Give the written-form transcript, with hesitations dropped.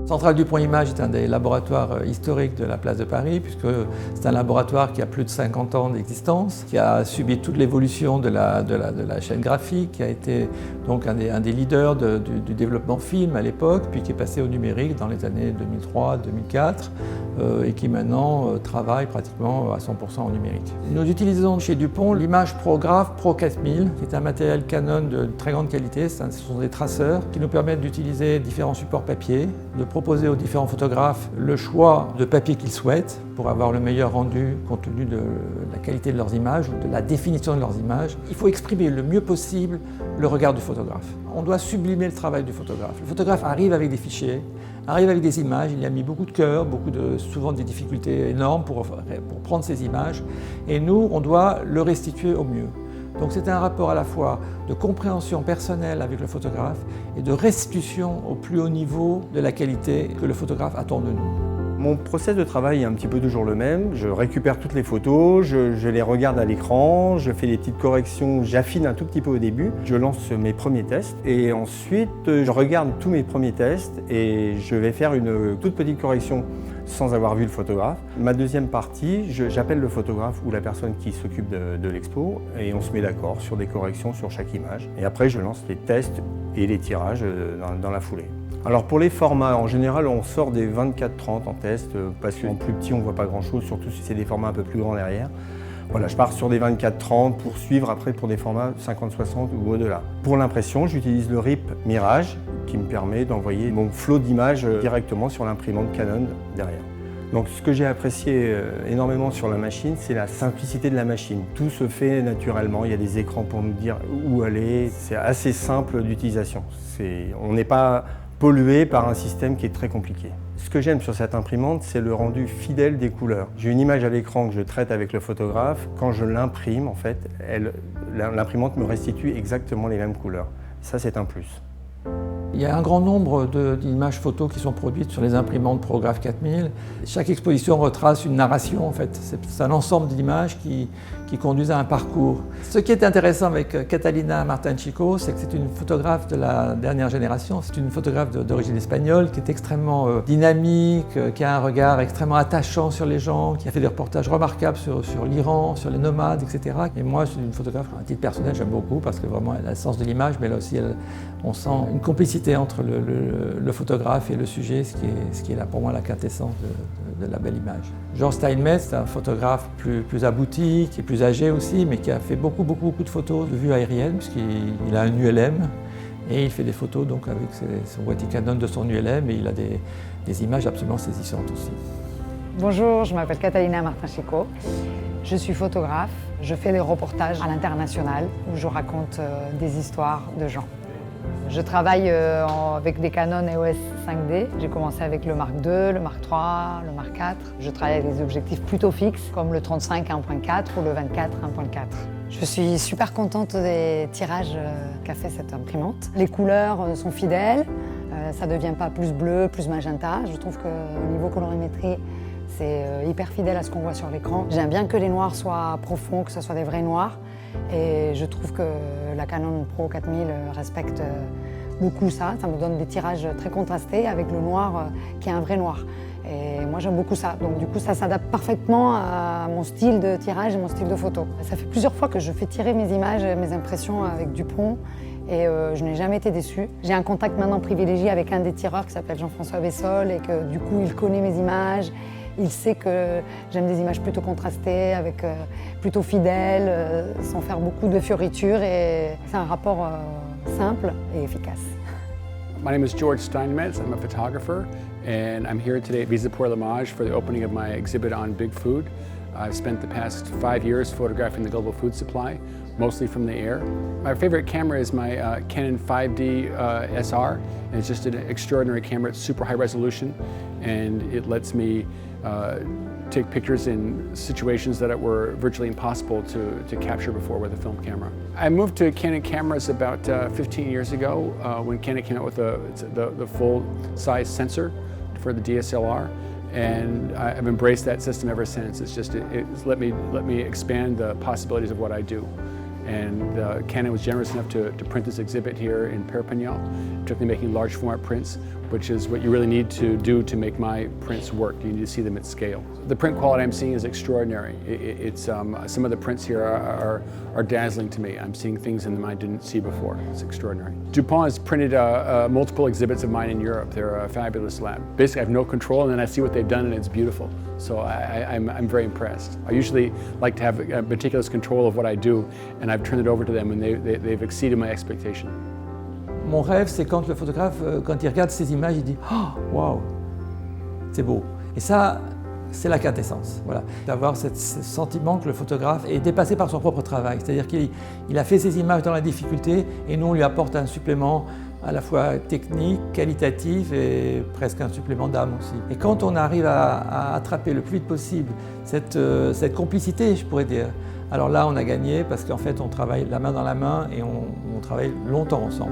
Centrale Dupont Images est un des laboratoires historiques de la place de Paris, puisque c'est un laboratoire qui a plus de 50 ans d'existence, qui a subi toute l'évolution de la chaîne graphique, qui a été donc un des leaders du développement film à l'époque, puis qui est passé au numérique dans les années 2003-2004 et qui maintenant travaille pratiquement à 100% en numérique. Nous utilisons chez Dupont l'image ProGraph Pro 4000, qui est un matériel Canon de très grande qualité. Ce sont des traceurs qui nous permettent d'utiliser différents supports papier, de proposer aux différents photographes le choix de papier qu'ils souhaitent pour avoir le meilleur rendu compte tenu de la qualité de leurs images, de la définition de leurs images. Il faut exprimer le mieux possible le regard du photographe. On doit sublimer le travail du photographe. Le photographe arrive avec des fichiers, arrive avec des images, il y a mis beaucoup de cœur, souvent des difficultés énormes pour prendre ces images, et nous, on doit le restituer au mieux. Donc c'est un rapport à la fois de compréhension personnelle avec le photographe et de restitution au plus haut niveau de la qualité que le photographe attend de nous. Mon process de travail est un petit peu toujours le même. Je récupère toutes les photos, je les regarde à l'écran, je fais des petites corrections, j'affine un tout petit peu au début. Je lance mes premiers tests et ensuite je regarde tous mes premiers tests et je vais faire une toute petite correction sans avoir vu le photographe. Ma deuxième partie, j'appelle le photographe ou la personne qui s'occupe de l'expo et on se met d'accord sur des corrections sur chaque image. Et après, je lance les tests et les tirages dans la foulée. Alors pour les formats, en général, on sort des 24-30 en test parce qu'en plus petit, on ne voit pas grand-chose, surtout si c'est des formats un peu plus grands derrière. Voilà, je pars sur des 24-30 pour suivre après pour des formats 50-60 ou au-delà. Pour l'impression, j'utilise le RIP Mirage qui me permet d'envoyer mon flot d'images directement sur l'imprimante Canon derrière. Donc ce que j'ai apprécié énormément sur la machine, c'est la simplicité de la machine. Tout se fait naturellement, il y a des écrans pour nous dire où aller. C'est assez simple d'utilisation. On n'est pas pollué par un système qui est très compliqué. Ce que j'aime sur cette imprimante, c'est le rendu fidèle des couleurs. J'ai une image à l'écran que je traite avec le photographe. Quand je l'imprime, en fait, l'imprimante me restitue exactement les mêmes couleurs. Ça, c'est un plus. Il y a un grand nombre d'images photos qui sont produites sur les imprimantes ProGraph 4000. Chaque exposition retrace une narration en fait. C'est un ensemble d'images qui conduisent à un parcours. Ce qui est intéressant avec Catalina Martin-Chico, c'est que c'est une photographe de la dernière génération. C'est une photographe d'origine espagnole qui est extrêmement dynamique, qui a un regard extrêmement attachant sur les gens, qui a fait des reportages remarquables sur l'Iran, sur les nomades, etc. Et moi, c'est une photographe, à titre personnel, j'aime beaucoup parce que vraiment elle a le sens de l'image, mais là aussi on sent une complicité entre le photographe et le sujet, ce qui est là pour moi la quintessence de la belle image. Georges Steinmetz, c'est un photographe plus abouti, qui est plus âgé aussi, mais qui a fait beaucoup de photos de vue aérienne, puisqu'il a un ULM, et il fait des photos donc avec son boîtier Canon de son ULM, et il a des images absolument saisissantes aussi. Bonjour, je m'appelle Catalina Martin-Chico, je suis photographe, je fais des reportages à l'international où je raconte des histoires de gens. Je travaille avec des Canon EOS 5D. J'ai commencé avec le Mark II, le Mark III, le Mark IV. Je travaille avec des objectifs plutôt fixes, comme le 35 1.4 ou le 24 1.4. Je suis super contente des tirages qu'a fait cette imprimante. Les couleurs sont fidèles, ça ne devient pas plus bleu, plus magenta. Je trouve qu'au niveau colorimétrie, c'est hyper fidèle à ce qu'on voit sur l'écran. J'aime bien que les noirs soient profonds, que ce soit des vrais noirs. Et je trouve que la Canon Pro 4000 respecte beaucoup ça. Ça me donne des tirages très contrastés avec le noir qui est un vrai noir. Et moi j'aime beaucoup ça. Donc du coup ça s'adapte parfaitement à mon style de tirage et mon style de photo. Ça fait plusieurs fois que je fais tirer mes images, mes impressions avec Dupont. Et je n'ai jamais été déçue. J'ai un contact maintenant privilégié avec un des tireurs qui s'appelle Jean-François Bessol et que du coup il connaît mes images. Il sait que j'aime des images plutôt contrastées, plutôt fidèles, sans faire beaucoup de fioritures. Et c'est un rapport simple et efficace. My name is George Steinmetz. I'm a photographer, and I'm here today at Visa Pour l'Image for the opening of my exhibit on big food. I've spent the past 5 years photographing the global food supply, mostly from the air. My favorite camera is my Canon 5D SR, and it's just an extraordinary camera. It's super high resolution, and it lets me take pictures in situations that were virtually impossible to capture before with a film camera. I moved to Canon cameras about 15 years ago when Canon came out with the full-size sensor for the DSLR. And I've embraced that system ever since. It's let me expand the possibilities of what I do. And Canon was generous enough to print this exhibit here in Perpignan, particularly making large format prints which is what you really need to do to make my prints work. You need to see them at scale. The print quality I'm seeing is extraordinary. It's some of the prints here are dazzling to me. I'm seeing things in them I didn't see before. It's extraordinary. DuPont has printed multiple exhibits of mine in Europe. They're a fabulous lab. Basically, I have no control, and then I see what they've done, and it's beautiful. So I'm very impressed. I usually like to have meticulous control of what I do, and I've turned it over to them, and they've exceeded my expectation. Mon rêve, c'est quand le photographe, quand il regarde ces images, il dit « Oh, waouh, c'est beau ». Et ça, c'est la quintessence. Voilà. D'avoir ce sentiment que le photographe est dépassé par son propre travail. C'est-à-dire qu'il a fait ces images dans la difficulté et nous, on lui apporte un supplément à la fois technique, qualitatif et presque un supplément d'âme aussi. Et quand on arrive à attraper le plus vite possible cette complicité, je pourrais dire, alors là, on a gagné parce qu'en fait, on travaille la main dans la main et on travaille longtemps ensemble.